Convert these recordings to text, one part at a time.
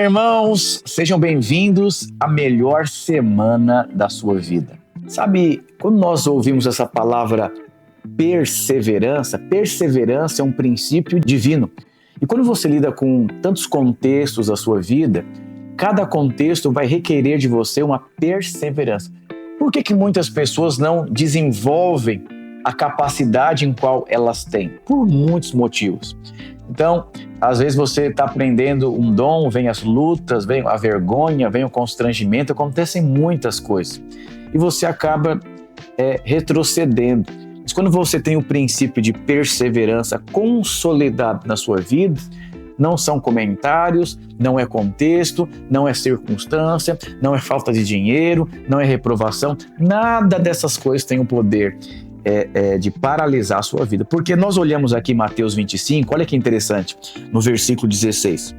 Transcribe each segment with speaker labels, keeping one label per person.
Speaker 1: irmãos, sejam bem-vindos à melhor semana da sua vida. Sabe, quando nós ouvimos essa palavra perseverança é um princípio divino. E quando você lida com tantos contextos da sua vida, cada contexto vai requerer de você uma perseverança. Por que muitas pessoas não desenvolvem a capacidade em qual elas têm? Por muitos motivos. Então, às vezes você está aprendendo um dom, vem as lutas, vem a vergonha, vem o constrangimento, acontecem muitas coisas. E você acaba retrocedendo. Mas quando você tem o princípio de perseverança consolidado na sua vida, não são comentários, não é contexto, não é circunstância, não é falta de dinheiro, não é reprovação, nada dessas coisas tem o poder de paralisar a sua vida. Porque nós olhamos aqui Mateus 25, olha que interessante, no versículo 16.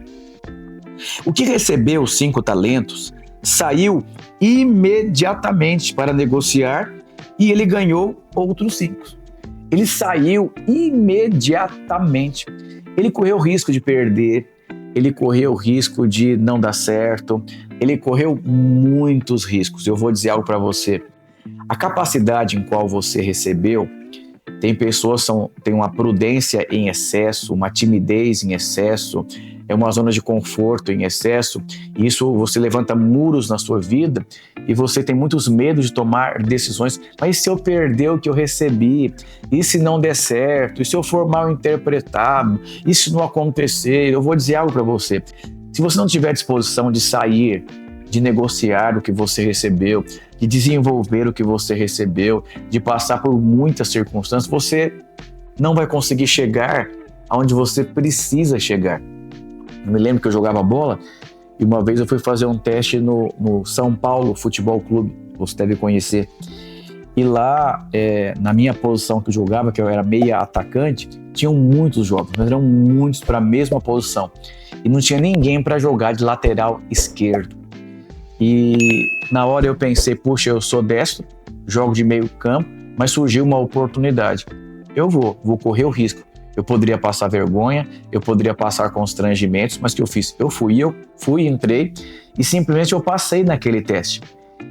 Speaker 1: O que recebeu os 5 talentos saiu imediatamente para negociar e ele ganhou outros 5. Ele saiu imediatamente. Ele correu o risco de perder, ele correu o risco de não dar certo, ele correu muitos riscos. Eu vou dizer algo para você. A capacidade em qual você recebeu, tem pessoas que têm uma prudência em excesso, uma timidez em excesso, uma zona de conforto em excesso, e isso você levanta muros na sua vida e você tem muitos medos de tomar decisões. Mas se eu perder o que eu recebi? E se não der certo? E se eu for mal interpretado? E se não acontecer? Eu vou dizer algo para você. Se você não tiver disposição de sair, de negociar o que você recebeu, de desenvolver o que você recebeu, de passar por muitas circunstâncias, você não vai conseguir chegar aonde você precisa chegar. Eu me lembro que eu jogava bola e uma vez eu fui fazer um teste no São Paulo Futebol Clube, você deve conhecer. E lá, na minha posição que eu jogava, que eu era meia atacante, tinham muitos jovens, mas eram muitos para a mesma posição. E não tinha ninguém para jogar de lateral esquerdo. E na hora eu pensei, puxa, eu sou destro, jogo de meio campo, mas surgiu uma oportunidade. Eu vou correr o risco. Eu poderia passar vergonha, eu poderia passar constrangimentos, mas o que eu fiz? Eu fui, entrei e simplesmente eu passei naquele teste.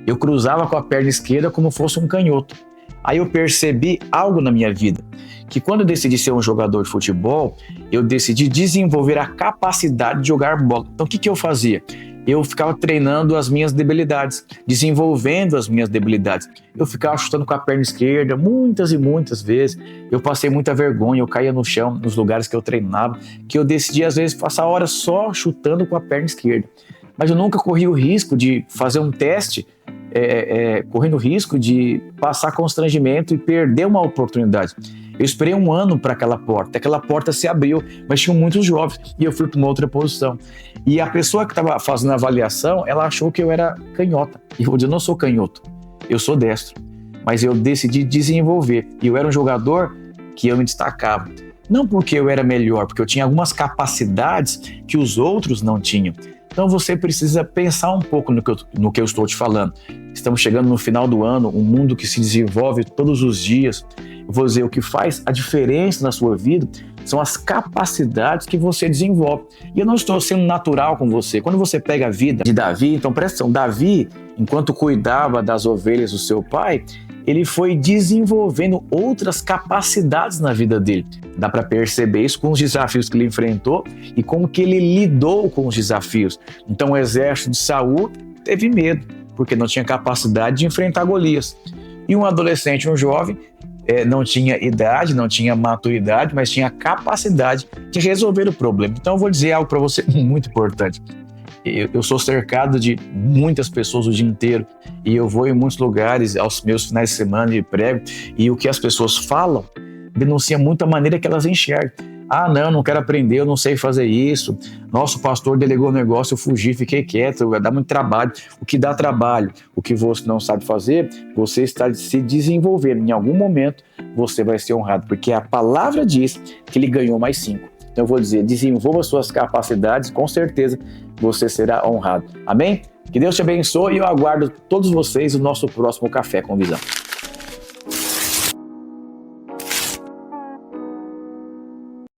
Speaker 1: Eu cruzava com a perna esquerda como fosse um canhoto. Aí eu percebi algo na minha vida, que quando eu decidi ser um jogador de futebol, eu decidi desenvolver a capacidade de jogar bola. Então o que eu fazia? Eu ficava treinando as minhas debilidades, desenvolvendo as minhas debilidades. Eu ficava chutando com a perna esquerda muitas e muitas vezes. Eu passei muita vergonha, eu caía no chão nos lugares que eu treinava, que eu decidi às vezes passar horas só chutando com a perna esquerda. Mas eu nunca corri o risco de fazer um teste, correndo o risco de passar constrangimento e perder uma oportunidade. Eu esperei 1 ano para aquela porta se abriu, mas tinham muitos jovens e eu fui para uma outra posição. E a pessoa que estava fazendo a avaliação, ela achou que eu era canhota. E eu vou dizer, eu não sou canhoto, eu sou destro. Mas eu decidi desenvolver e eu era um jogador que eu me destacava. Não porque eu era melhor, porque eu tinha algumas capacidades que os outros não tinham. Então você precisa pensar um pouco no que eu estou te falando. Estamos chegando no final do ano, um mundo que se desenvolve todos os dias. Eu vou dizer, o que faz a diferença na sua vida são as capacidades que você desenvolve. E eu não estou sendo natural com você. Quando você pega a vida de Davi, então presta atenção, Davi, enquanto cuidava das ovelhas do seu pai, ele foi desenvolvendo outras capacidades na vida dele. Dá para perceber isso com os desafios que ele enfrentou e como que ele lidou com os desafios. Então o exército de Saul teve medo, porque não tinha capacidade de enfrentar Golias. E um adolescente, um jovem, não tinha idade, não tinha maturidade, mas tinha capacidade de resolver o problema. Então eu vou dizer algo para você muito importante. Eu sou cercado de muitas pessoas o dia inteiro e eu vou em muitos lugares aos meus finais de semana e prego, e o que as pessoas falam denuncia muito a maneira que elas enxergam. Ah, não quero aprender, eu não sei fazer isso. Nosso pastor delegou o negócio, eu fugi, fiquei quieto, vai dar muito trabalho. O que dá trabalho, o que você não sabe fazer, você está se desenvolvendo. Em algum momento você vai ser honrado, porque a palavra diz que ele ganhou mais 5. Então eu vou dizer, desenvolva suas capacidades, com certeza você será honrado. Amém? Que Deus te abençoe e eu aguardo todos vocês no nosso próximo Café com Visão.